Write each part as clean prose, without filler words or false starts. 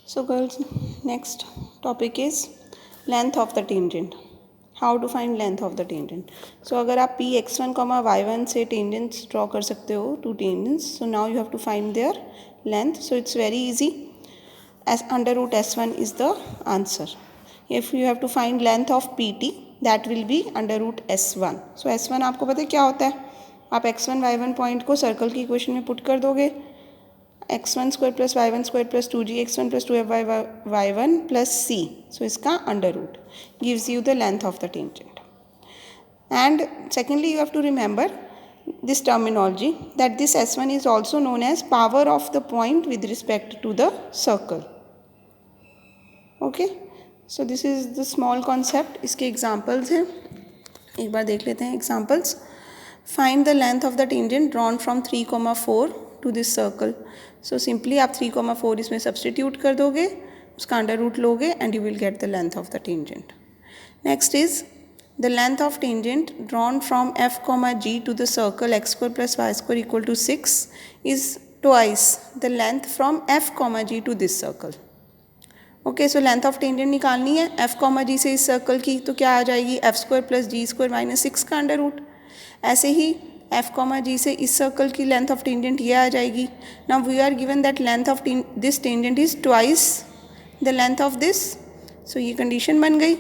So girls, next topic is length of the tangent. How to find length of the tangent. So अगर आप p x1, y1 से tangents draw कर सकते हो, two tangents, so now you have to find their length. So it's very easy. As under root s1 is the answer. If you have to find length of pt, that will be under root s1. So s1 आपको पता है क्या होता है? आप x1 y1 point को circle की equation में पुट कर दोगे, x1 square plus y1 square plus 2g x1 plus 2fy y1 plus c. So इसका under root gives you the length of the tangent. And secondly you have to remember this terminology that this s1 is also known as power of the point with respect to the circle. Okay, so this is the small concept. इसके examples हैं, एक बार देख लेते हैं examples. Find the length of the tangent drawn from 3,4 to this circle. So simply आप 3,4 इसमें substitute कर दोगे, उसका अंडर रूट लोगे and you will get the length of the tangent. Next is the length of tangent drawn from f comma g to the circle x square plus y square equal to 6 is twice the length from f comma g to this circle. Okay, so length of tangent निकालनी है f comma g से इस circle की, तो क्या आ जाएगी f square plus जी square minus 6 का under root. ऐसे ही f comma g से इस सर्कल की लेंथ ऑफ टेंजेंट ये आ जाएगी. Now we are given that length of this tangent is twice the length of this. So ये कंडीशन बन गई.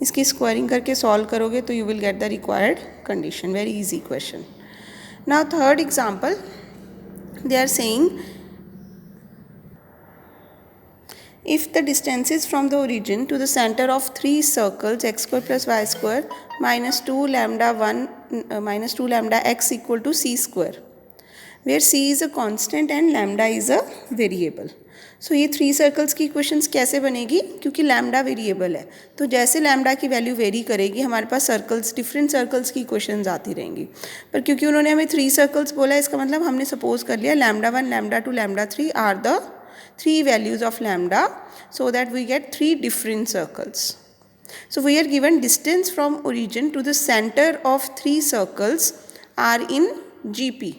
इसकी स्क्वायरिंग करके सॉल्व करोगे तो you will get the required condition. Very easy question. Now third example, they are saying if the distances from the origin to the center of three circles x square plus y square minus 2 lambda 1 minus 2 lambda x equal to c square, where c is a constant and lambda is a variable. सो ये three circles की equations कैसे बनेगी, क्योंकि lambda variable है, तो जैसे lambda की value very करेगी हमारे पास सर्कल्स, डिफरेंट सर्कल्स की इक्वेशंस आती रहेंगी. पर क्योंकि उन्होंने हमें थ्री सर्कल्स बोला, इसका मतलब हमने सपोज कर लिया लैम्डा 1 लैम्डा 2 लैम्डा 3 आर द three values of lambda, so that we get three different circles. So we are given distance from origin to the center of three circles are in GP.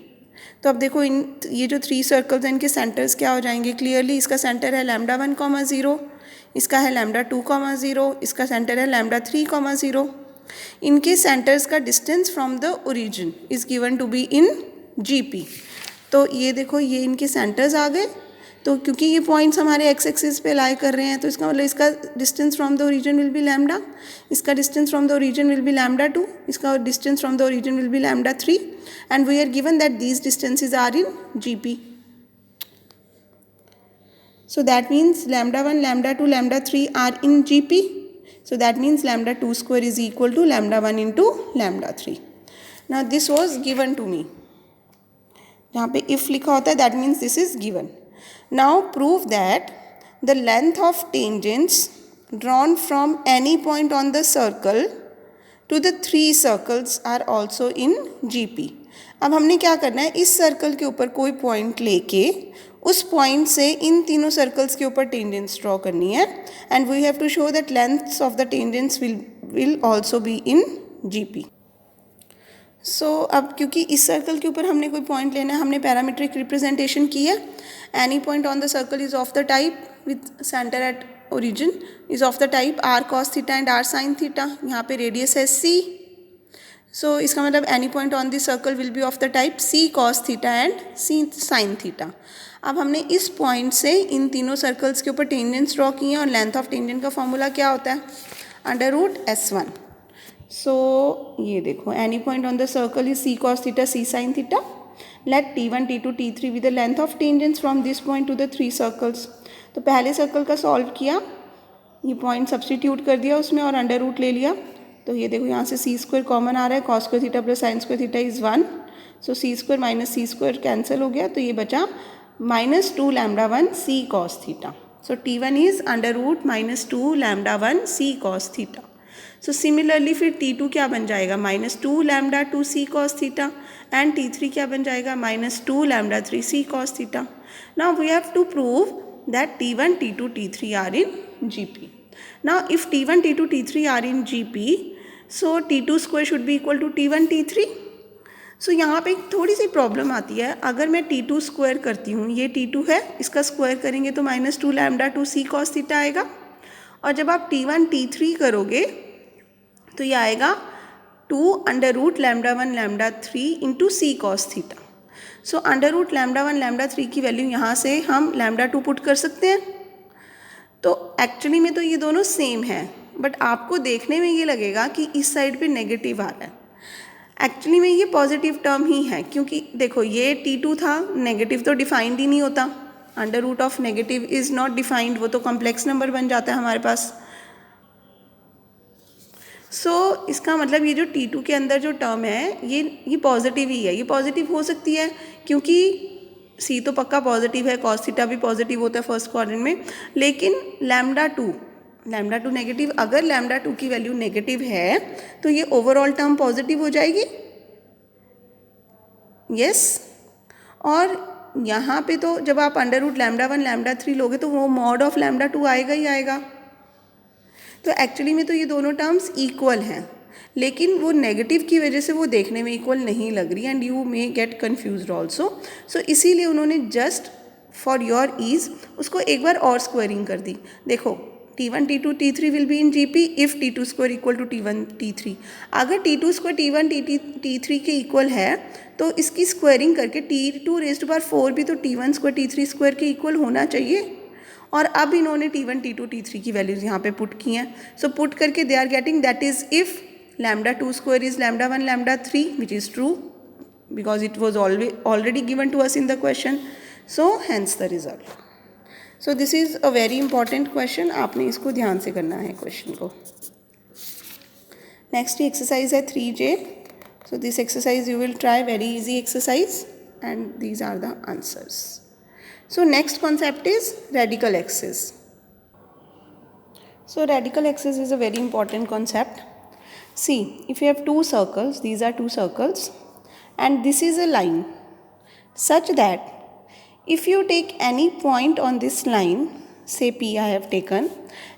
तो अब देखो इन ये जो three circles हैं इनके centres क्या हो जाएंगे. क्लियरली इसका सेंटर है लैम्डा 1, 0, इसका है लैम्डा 2, 0, इसका सेंटर है लैम्डा 3, 0. इनके सेंटर्स का distance from the origin is given to be in GP. तो ये देखो ये इनके सेंटर्स आ गए. तो क्योंकि ये पॉइंट्स हमारे एक्स एक्सिस पे लाई कर रहे हैं, तो इसका मतलब इसका distance from the origin will be lambda, इसका distance from the origin will be lambda 2, इसका distance from the origin will be lambda 3, and we are given that these distances are in GP. So that means lambda 1, lambda 2, lambda 3 are in GP. So that means lambda 2 square is equal to lambda 1 into lambda 3. Now this was given to me. जहाँ पे if लिखा होता है that means this is given. Now prove that the length of tangents drawn from any point on the circle to the three circles are also in GP. अब हमने क्या करना है, इस सर्कल के ऊपर कोई पॉइंट लेके उस पॉइंट से इन तीनों सर्कल्स के ऊपर टेंजेंट्स ड्रॉ करनी है, and we have to show that lengths of the tangents will also be in GP. So अब क्योंकि इस सर्कल के ऊपर हमने कोई पॉइंट लेना है, हमने पैरामीट्रिक रिप्रेजेंटेशन की है. Any point on the circle is of the type with centre at origin is of the type r cos theta and r sine theta. यहाँ पे रेडियस है C. सो इसका मतलब any point on this circle will be of the type C cos theta and C sine theta. अब हमने इस point से इन तीनों सर्कल्स के ऊपर टेंजेंट्स ड्रॉ किए हैं, और लेंथ ऑफ टेंजेंट का फॉर्मूला क्या होता है, अंडर रूट S1. सो ये देखो any point on the circle is C cos theta C sin theta. Let T1, T2, T3 with the length of tangents from this point to the three circles. तो पहले circle का solve किया, ये point substitute कर दिया उसमें और under root ले लिया. तो ये देखो यहाँ से C स्क्वायर कॉमन आ रहा है, cos square theta plus sine square theta is 1. So C square minus C square cancel हो गया, तो ये बचा minus 2 lambda 1 C cos theta. So T1 is under root minus 2 lambda 1 C cos theta. So similarly फिर T2 क्या बन जाएगा, minus 2 lambda 2 C cos theta, and T3 क्या बन जाएगा, minus 2 lambda 3 C cos theta. Now we have to prove that T1, T2, T3 are in GP. Now if T1, T2, T3 are in GP, so T2 square should be equal to T1, T3. सो यहाँ पे एक थोड़ी सी problem आती है, अगर मैं T2 square करती हूँ, ये T2 है, इसका स्क्वायर करेंगे तो -2 लैम्डा 2 c cos थीटा आएगा, और जब आप T1 T3 करोगे तो ये आएगा 2 under root lambda 1 lambda 3 into c cos theta. So under root lambda 1 lambda 3 की वैल्यू यहाँ से हम लैम्डा 2 पुट कर सकते हैं। तो एक्चुअली में तो ये दोनों सेम है, बट आपको देखने में ये लगेगा कि इस साइड पे नेगेटिव आ रहा है। एक्चुअली में ये पॉजिटिव टर्म ही है, क्योंकि देखो ये T2 था, नेगेटिव तो डिफाइंड ही नहीं होता, under root of negative is not defined, वो तो कॉम्प्लेक्स नंबर बन जाता है हमारे पास। सो इसका मतलब ये जो T2 के अंदर जो टर्म है ये पॉजिटिव ही है। ये पॉजिटिव हो सकती है क्योंकि C तो पक्का पॉजिटिव है, cos थीटा भी पॉजिटिव होता है फर्स्ट क्वाड्रेंट में, लेकिन लैम्डा टू नेगेटिव, अगर लैम्डा 2 की वैल्यू नेगेटिव है तो ये ओवरऑल टर्म पॉजिटिव हो जाएगी। यस और यहाँ पे तो जब आप अंडर रूट लैम्डा 1 लैम्डा 3 लोगे तो वो मॉड ऑफ लैम्डा 2 आएगा ही आएगा। तो एक्चुअली में तो ये दोनों टर्म्स इक्वल हैं, लेकिन वो नेगेटिव की वजह से वो देखने में इक्वल नहीं लग रही, and you may get confused also. So इसीलिए उन्होंने जस्ट फॉर योर ईज उसको एक बार और स्क्वायरिंग कर दी। देखो T1 T2 T3 will be in GP if T2 square equal to T1 T3। अगर T2 square T1 T3 के इक्वल है तो इसकी स्क्वायरिंग करके T2 रेज़्ड टू पावर 4 भी तो T1 स्क्वायर T3 स्क्वायर के इक्वल होना चाहिए। और अब इन्होंने T1 T2 T3 की वैल्यूज़ यहाँ पे पुट की हैं। सो पुट करके they are getting that is if lambda 2 square is lambda 1 lambda 3 which is true because it was already given to us in the question. So hence the result. So this is a very important question, आपने इसको ध्यान से करना है question को। Next exercise है 3J। So this exercise you will try, very easy exercise, and these are the answers. So next concept is radical axis. So radical axis is a very important concept. See, if you have two circles, these are two circles, and this is a line such that if you take any point on this line, say P I have taken,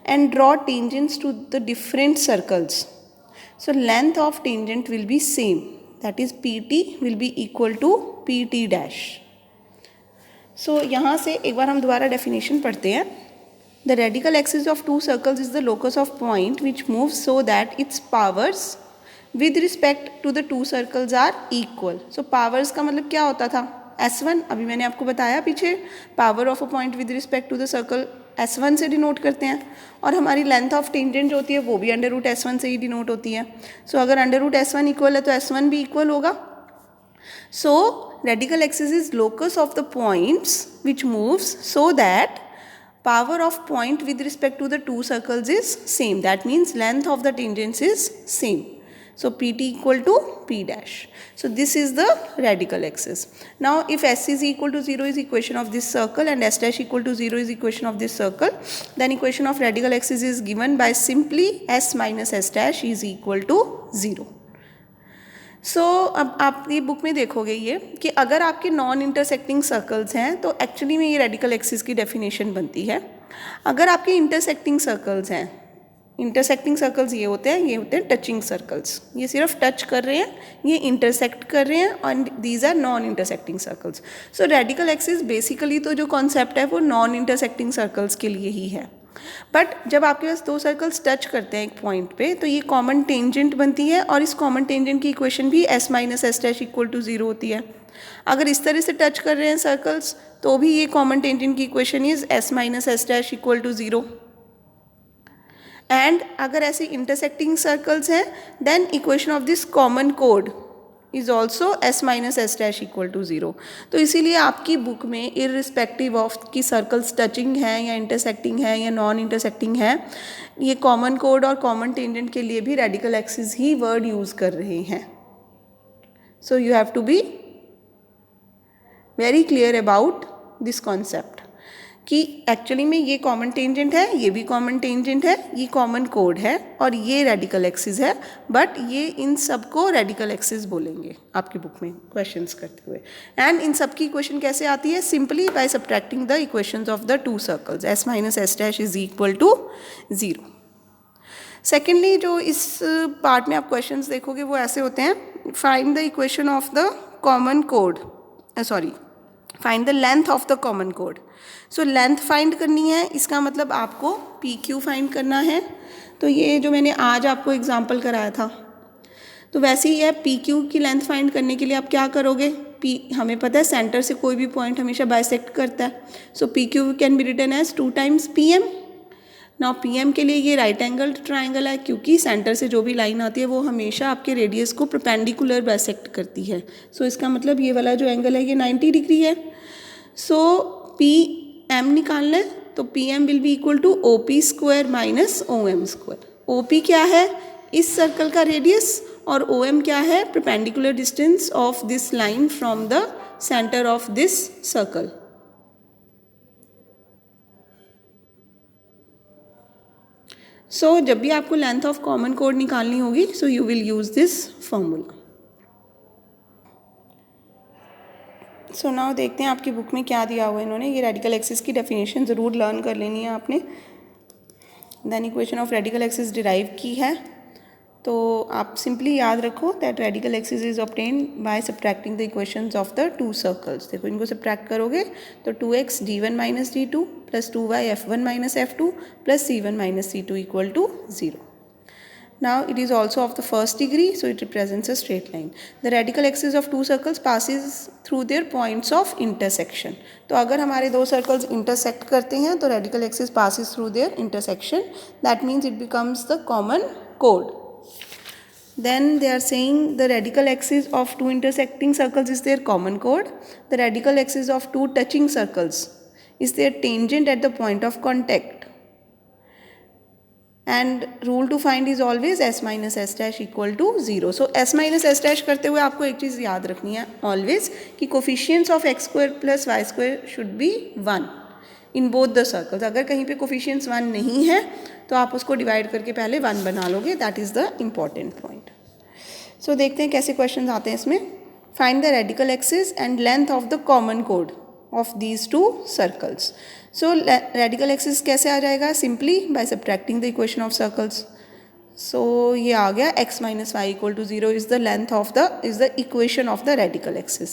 and draw tangents to the different circles, so length of tangent will be same, that is PT will be equal to PT dash. So यहाँ से एक बार हम दोबारा definition पढ़ते हैं। The radical axis of two circles is the locus of point which move so that its powers with respect to the two circles are equal. So powers का मतलब क्या होता था? S1, अभी मैंने आपको बताया पीछे, power of a point with respect to the circle S1 से डिनोट करते हैं, और हमारी लेंथ ऑफ टेंजेंट जो होती है वो भी अंडर रूट S1 से ही डिनोट होती है। सो अगर अंडर रूट S1 इक्वल है तो S1 भी इक्वल होगा। So radical axis is locus of the points which moves so that power of point with respect to the two circles is same. That means length of the tangents is same. So PT equal to P dash. So this is the radical axis. Now if S is equal to 0 is equation of this circle and S dash equal to 0 is equation of this circle, then equation of radical axis is given by simply S minus S dash is equal to 0. सो अब आप ये book में देखोगे ये कि अगर आपके non intersecting circles हैं तो एक्चुअली में ये रेडिकल एक्सिस की डेफिनेशन बनती है। अगर आपके इंटरसेक्टिंग सर्कल्स हैं, इंटरसेक्टिंग सर्कल्स ये होते हैं टचिंग सर्कल्स, ये सिर्फ टच कर रहे हैं, ये इंटरसेक्ट कर रहे हैं, और these are non intersecting circles. So radical axis basically तो जो कॉन्सेप्ट है वो नॉन इंटरसेक्टिंग सर्कल्स के लिए ही है। बट जब आपके पास दो सर्कल्स टच करते हैं एक पॉइंट पे तो ये कॉमन टेंजेंट बनती है, और इस कॉमन टेंजेंट की इक्वेशन भी S minus S dash equal to 0 होती है। अगर इस तरह से टच कर रहे हैं सर्कल्स तो भी ये कॉमन टेंजेंट की equation is S minus S dash equal to 0। And अगर ऐसे इंटरसेक्टिंग सर्कल्स हैं then equation of this common कोड is also S minus S dash equal to 0। तो इसीलिए आपकी बुक में इररिस्पेक्टिव ऑफ कि सर्कल्स टचिंग है या इंटरसेक्टिंग है या नॉन इंटरसेक्टिंग है, ये कॉमन कोड और कॉमन टेंजेंट के लिए भी रेडिकल एक्सिस ही वर्ड यूज़ कर रहे हैं। So you have to be very clear about this concept कि एक्चुअली में ये कॉमन टेंजेंट है, ये भी कॉमन टेंजेंट है, ये कॉमन कोड है और ये रेडिकल एक्सिस है, बट ये इन सबको रेडिकल एक्सिस बोलेंगे आपकी बुक में क्वेश्चंस करते हुए। एंड इन सब की इक्वेशन कैसे आती है? Simply by subtracting the equations of the two circles S minus S dash is equal to 0। Secondly जो इस पार्ट में आप क्वेश्चंस देखोगे वो ऐसे होते हैं, find the equation of the common code, sorry find the length of the common code. So length find करनी है, इसका मतलब आपको पी क्यू फाइंड करना है। तो ये जो मैंने आज आपको एग्जांपल कराया था, तो वैसे ही है, पी क्यू की लेंथ फाइंड करने के लिए आप क्या करोगे, पी हमें पता है सेंटर से कोई भी पॉइंट हमेशा बाइसेक्ट करता है। So P Q can be written as 2 times P M. Now P M के लिए ये राइट एंगल ट्राइंगल है, क्योंकि सेंटर से जो भी लाइन आती है वो हमेशा आपके रेडियस को परपेंडिकुलर बाइसेक्ट करती है। सो इसका मतलब ये वाला जो एंगल है ये 90 डिग्री है। सो पी एम निकालना है, तो P M will be equal to O P square minus O M square. O P क्या है, इस सर्कल का रेडियस, और ओ एम क्या है, perpendicular distance of this line from the centre of this circle. So जब भी आपको लेंथ ऑफ कॉमन कोड निकालनी होगी, so you will use this formula. So now देखते हैं आपकी बुक में क्या दिया हुआ है इन्होंने। ये रेडिकल एक्सिस की डेफिनेशन ज़रूर लर्न कर लेनी है आपने। Then equation of radical axis derive की है, तो आप सिंपली याद रखो that radical axis is obtained by subtracting the equations of the two circles. देखो इनको सब्ट्रैक्ट करोगे तो 2x d1 minus d2 plus 2y f1 minus f2 plus c1 minus c2 equal to 0. Now it is also of the first degree, so it represents a straight line. The radical axis of two circles passes through their points of intersection. तो अगर हमारे दो circles intersect करते हैं तो radical axis passes through their intersection. That means it becomes the common chord. Then they are saying the radical axis of two intersecting circles is their common chord. The radical axis of two touching circles is their tangent at the point of contact. And rule to find is always S minus S dash equal to 0. So S minus S dash करते हुए आपको एक चीज़ याद रखनी है always कि coefficients of X square plus Y square should be 1 in both the circles. अगर कहीं पे कोफिशियंट्स 1 नहीं है तो आप उसको डिवाइड करके पहले 1 बना लोगे. That is the important point. So देखते हैं कैसे क्वेश्चन आते हैं इसमें. Find the radical axis and length of the common कोड of these two circles. So radical axis कैसे आ जाएगा? Simply by subtracting the equation of circles. So ये आ गया x minus Y equal to 0 is the length of the is the equation of the radical axis.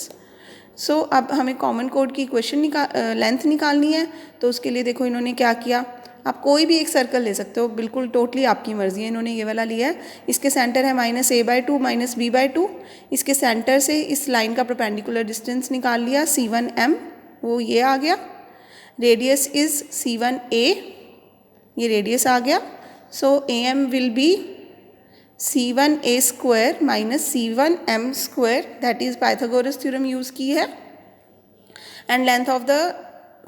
So अब हमें common code की equation length निकालनी है. तो उसके लिए देखो इन्होंने क्या किया. आप कोई भी एक सर्कल ले सकते हो, बिल्कुल टोटली आपकी मर्जी है. इन्होंने ये वाला लिया है. इसके सेंटर है माइनस a/2 माइनस b/2. इसके सेंटर से इस लाइन का परपेंडिकुलर डिस्टेंस निकाल लिया c1m, वो ये आ गया. रेडियस इज c1a, ये रेडियस आ गया. So am will be c1a square minus c1m square, that is Pythagoras theorem use की है. And length of the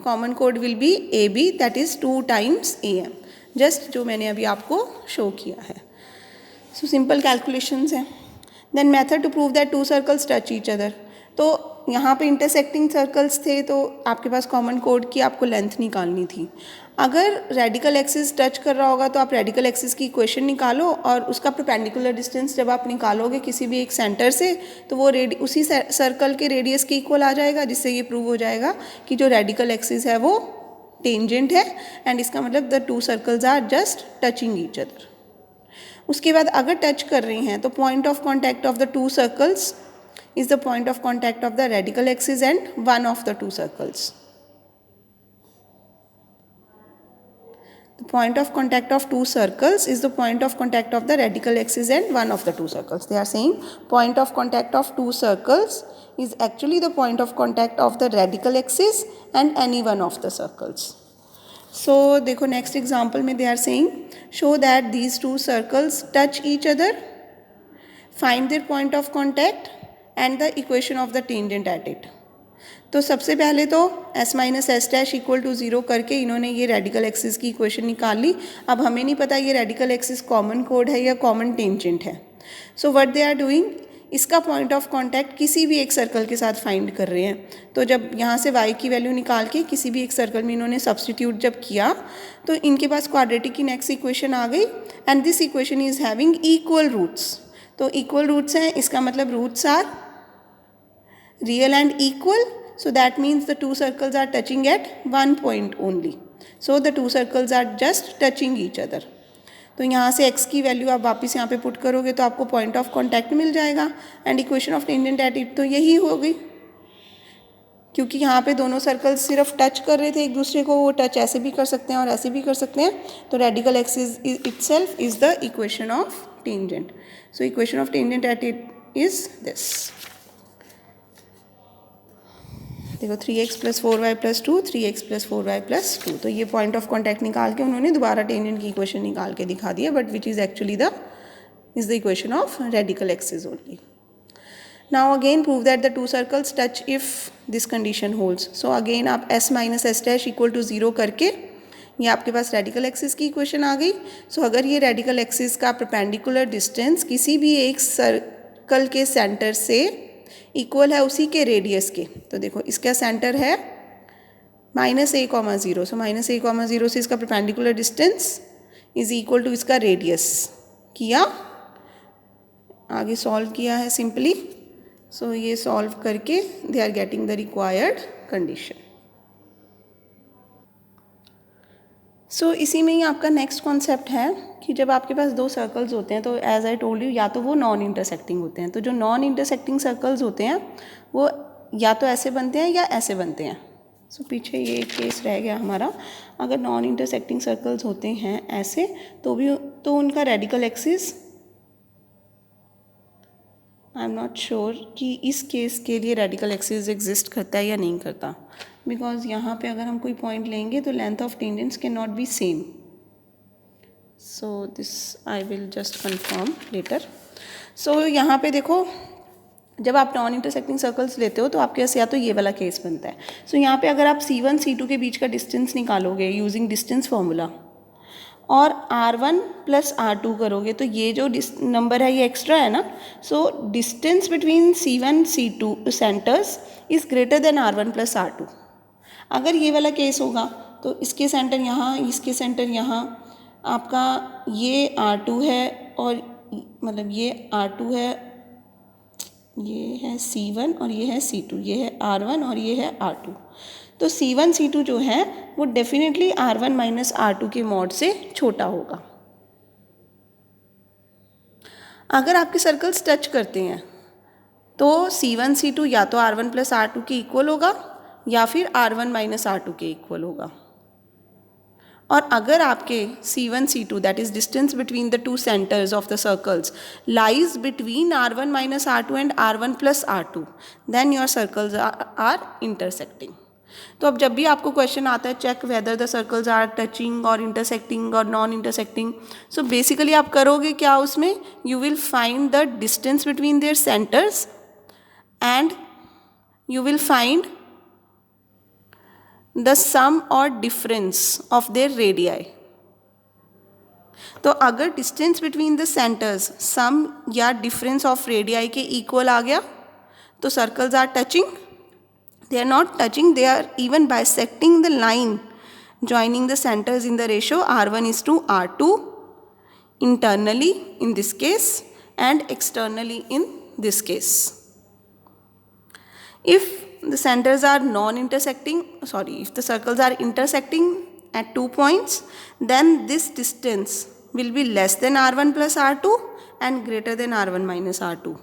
common कोड will be ab, that is 2 times am, just जो मैंने अभी आपको शो किया है. सो सिंपल कैलकुलेशंस हैं. Then method to prove that two circles touch each other. तो यहाँ पे इंटरसेक्टिंग सर्कल्स थे तो आपके पास कॉमन कोड की आपको लेंथ निकालनी थी. अगर रेडिकल एक्सिस टच कर रहा होगा तो आप रेडिकल एक्सिस की इक्वेशन निकालो और उसका परपेंडिकुलर डिस्टेंस जब आप निकालोगे किसी भी एक सेंटर से तो वो उसी सर्कल के रेडियस के इक्वल आ जाएगा, जिससे ये प्रूव हो जाएगा कि जो रेडिकल एक्सिस है वो टेंजेंट है. एंड इसका मतलब the two circles are just touching each other. उसके बाद अगर टच कर रहे हैं तो point of contact of the two circles is the point of contact of the radical axis and one of the two circles. The point of contact of two circles is the point of contact of the radical axis and one of the two circles. They are saying point of contact of two circles is actually the point of contact of the radical axis and any one of the circles. So देखो next example में they are saying show that these two circles touch each other, find their point of contact and the equation of the tangent at it. तो सबसे पहले तो s minus S dash equal to 0 करके इन्होंने ये radical axis की equation निकाल ली. अब हमें नहीं पता ये रेडिकल एक्सिस कॉमन कोड है या कॉमन टेंजेंट है. So what they are doing, इसका पॉइंट ऑफ कॉन्टैक्ट किसी भी एक सर्कल के साथ फाइंड कर रहे हैं. तो जब यहाँ से y की वैल्यू निकाल के किसी भी एक सर्कल में इन्होंने सब्सटीट्यूट जब किया तो इनके पास क्वाड्रेटिक की नेक्स्ट इक्वेशन आ गई. And this equation is having equal roots. तो इक्वल रूट्स हैं, इसका मतलब roots are real and equal, so that means the two circles are touching at one point only. So the two circles are just touching each other. तो यहाँ से x की value आप वापस यहाँ पे पुट करोगे तो आपको पॉइंट ऑफ कॉन्टैक्ट मिल जाएगा and equation of tangent at it तो यही होगी, क्योंकि यहाँ पे दोनों सर्कल्स सिर्फ टच कर रहे थे एक दूसरे को, वो टच ऐसे भी कर सकते हैं और ऐसे भी कर सकते हैं, तो radical axis itself is the equation of tangent. So equation of tangent at it is this. देखो 3x + 4y + 2 3x + 4y + 2, तो ये पॉइंट ऑफ कॉन्टैक्ट निकाल के उन्होंने दोबारा टेंजेंट की इक्वेशन निकाल के दिखा दिया, but which is actually the equation of radical axis only. Now again prove that the two circles touch if this condition holds. So again आप s - s dash equal to 0 करके ये आपके पास radical axis की equation आ गई. सो अगर ये radical axis का परपेंडिकुलर डिस्टेंस किसी भी एक सर्कल के सेंटर से इक्वल है उसी के रेडियस के, तो देखो इसका सेंटर है -a,0. सो -a,0 से इसका perpendicular distance is equal to इसका रेडियस किया, आगे सॉल्व किया है सिंपली. सो ये सॉल्व करके they are getting the required condition. So इसी में ही आपका नेक्स्ट कॉन्सेप्ट है कि जब आपके पास दो सर्कल्स होते हैं तो एज आई टोल्ड यू या तो वो नॉन इंटरसेक्टिंग होते हैं. तो जो नॉन इंटरसेक्टिंग सर्कल्स होते हैं वो या तो ऐसे बनते हैं या ऐसे बनते हैं. सो पीछे ये केस रह गया हमारा. अगर नॉन इंटरसेक्टिंग सर्कल्स होते हैं ऐसे तो उनका radical axis I am not sure कि इस केस के लिए रेडिकल एक्सिस एग्जिस्ट करता है या नहीं करता, बिकॉज यहाँ पे अगर हम कोई पॉइंट लेंगे तो length of tangents can not be same. So this I will just confirm later. So यहाँ पे देखो जब आप नॉन इंटरसेक्टिंग सर्कल्स लेते हो तो आपके पास या तो ये वाला केस बनता है. सो यहाँ पे अगर आप C1 C2 के बीच का डिस्टेंस निकालोगे यूजिंग डिस्टेंस फॉर्मूला और R1 + R2 करोगे तो ये जो नंबर है ये एक्स्ट्रा है ना. So distance between C1 C2 centres is greater than R1 + R2. अगर ये वाला केस होगा तो इसके सेंटर यहाँ, इसके सेंटर यहाँ, आपका ये R2 है और मतलब ये R2 है, ये है C1 और ये है C2, ये है R1 और ये है R2. तो C1 C2 जो है वो डेफिनेटली R1 - R2 के मॉड से छोटा होगा. अगर आपके सर्कल्स टच करते हैं तो C1 C2 या तो R1 + R2 के इक्वल होगा या फिर R1 - R2 के इक्वल होगा. और अगर आपके C1 C2 that is distance between the two centres of the circles lies between R1 - R2 and R1 + R2 then your circles are intersecting. तो अब जब भी आपको क्वेश्चन आता है check whether the circles are touching और intersecting और non intersecting, so basically आप करोगे क्या उसमें, you will find the distance between their centres and you will find the sum और डिफरेंस ऑफ देयर रेडियाई. तो अगर distance between the centres sum या डिफरेंस ऑफ रेडियाई के इक्वल आ गया तो circles are touching. They are not touching, they are even bisecting the line joining the centers in the ratio R1:R2 internally in this case and externally in this case. If the centers are if the circles are intersecting at 2 points, then this distance will be less than R1 + R2 and greater than R1 - R2.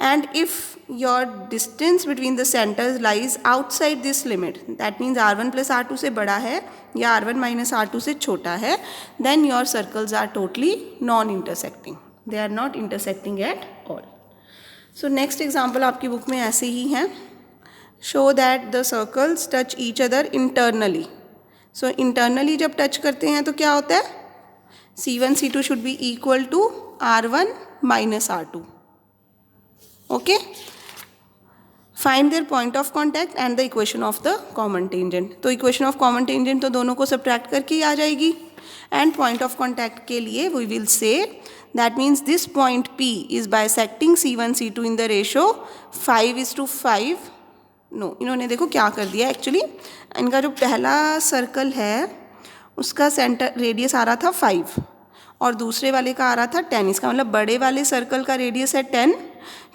And if your distance between the centers lies outside this limit, that means R1 + R2 से बड़ा है या R1 - R2 से छोटा है, then your circles are totally non-intersecting. They are not intersecting at all. So next example आपकी book में ऐसे ही हैं. Show that the circles touch each other internally. So internally जब टच करते हैं तो क्या होता है, C1 C2 should be equal to R1 - R2. Okay, find their point of contact and the equation of the common tangent. तो equation of common tangent तो दोनों को subtract करके ही आ जाएगी. And point of contact के लिए we will say that means this point P is bisecting C1 C2 in the ratio 5:5. No, इन्होंने देखो क्या कर दिया एक्चुअली, इनका जो पहला सर्कल है उसका सेंटर रेडियस आ रहा था 5 और दूसरे वाले का आ रहा था 10. इसका मतलब बड़े वाले सर्कल का रेडियस है 10,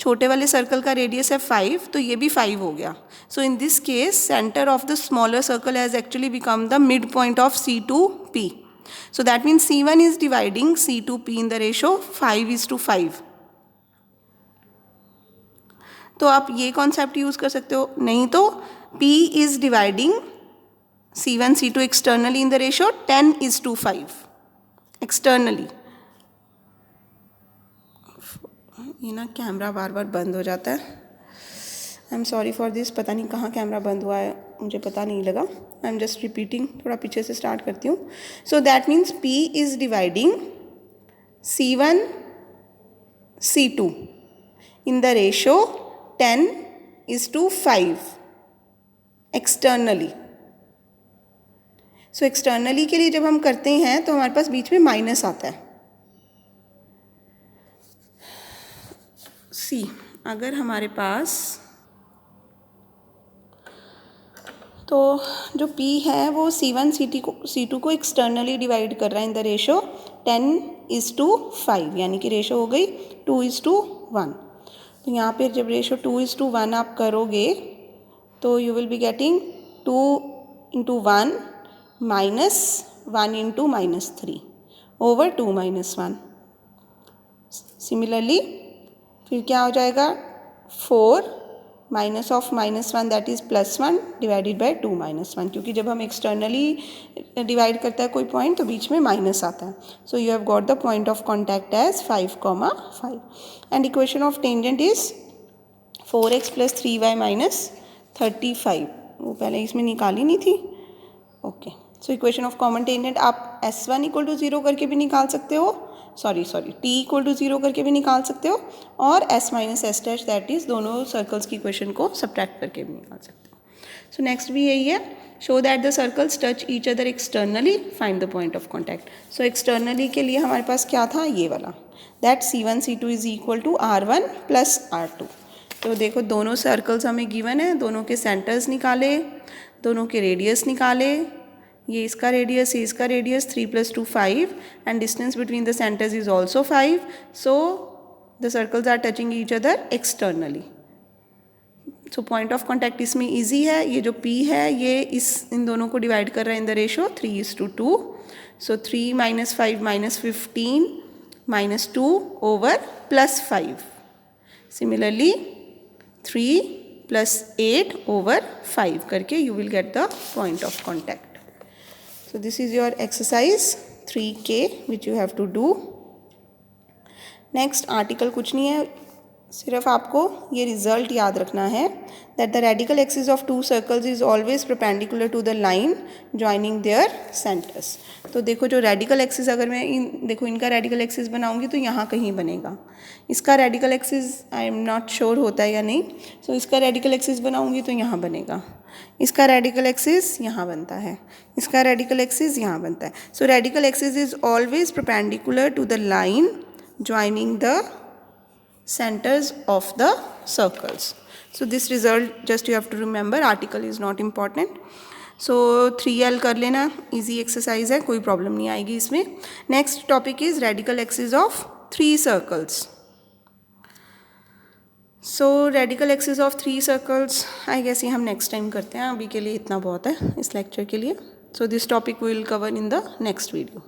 छोटे वाले सर्कल का रेडियस है 5, तो ये भी 5 हो गया. So in this case centre of the smaller circle has actually become the mid point of C2P. So that means C1 is dividing C2P in the ratio 5:5. तो आप ये कॉन्सेप्ट यूज़ कर सकते हो, नहीं तो P is dividing C1 C2 externally in the ratio 10:5 externally. ये ना कैमरा बार बार बंद हो जाता है, I am sorry for this. पता नहीं कहाँ कैमरा बंद हुआ है, मुझे पता नहीं लगा. आई एम जस्ट रिपीटिंग, थोड़ा पीछे से स्टार्ट करती हूँ. So that means P is dividing C1 C2 in the ratio 10:5 externally. So externally के लिए जब हम करते हैं तो हमारे पास बीच में माइनस आता है. सी अगर हमारे पास, तो जो P है वो C1 C2 को एक्सटर्नली डिवाइड कर रहा है इन द रेशो 10:5, यानी कि रेशो हो गई 2:1. तो यहाँ पे जब रेशो 2:1 आप करोगे तो you will be getting 2:1 -1 × -3 over 2 - 1. Similarly फिर क्या हो जाएगा, 4 -(-1) दैट इज़ +1 डिवाइडेड बाय 2 - 1, क्योंकि जब हम एक्सटर्नली डिवाइड करता है कोई पॉइंट तो बीच में माइनस आता है. So you have got the point of contact as 5,5. And equation of tangent is 4x + 3y - 35. वो पहले इसमें निकाली नहीं थी. Okay, so equation of common tangent आप S1 = 0 करके भी निकाल सकते हो, सॉरी t = 0 करके भी निकाल सकते हो, और S - S' दैट इज़ दोनों सर्कल्स की इक्वेशन को सब्ट्रैक्ट करके भी निकाल सकते हो. सो नेक्स्ट भी यही है, show that the circles touch each other externally, find the point of contact. So externally के लिए हमारे पास क्या था, ये वाला, that C1 C2 = R1 + R2. तो देखो दोनों सर्कल्स हमें गिवन है, दोनों के सेंटर्स निकाले, दोनों के रेडियस निकाले. ये इसका रेडियस, ये इसका radius, 3 + 2 5, and distance between the centres is also 5. So the circles are touching each other externally. So point of contact इसमें ईजी है. ये जो P है ये इन दोनों को डिवाइड कर रहा है in the ratio 3:2. So 3 - 5 - 15 - 2 over +5. Similarly 3 + 8 over 5 करके you will get the point of contact. So this is your exercise 3K which you have to do. Next article कुछ नहीं है, सिर्फ आपको ये रिजल्ट याद रखना है, that the radical axis of two circles is always perpendicular to the line joining their centers. तो देखो जो रेडिकल एक्सिस, अगर मैं देखो इनका रेडिकल एक्सिस बनाऊंगी तो यहाँ कहीं बनेगा. इसका radical axis I am not sure होता है या नहीं. सो इसका रेडिकल एक्सिस बनाऊंगी तो यहाँ बनेगा. इसका रेडिकल एक्सिस यहाँ बनता है, इसका रेडिकल एक्सिस यहाँ बनता है. So radical axis is always perpendicular to the line joining the centers of the circles. So this result just you have to remember, article is not important. So 3L कर लेना, easy exercise है, कोई problem नहीं आएगी इसमें. Next topic is radical axis of 3 circles. So radical axis of 3 circles I guess ये हम next time करते हैं, अभी के लिए इतना बहुत है इस lecture के लिए. So this topic we will cover in the next video.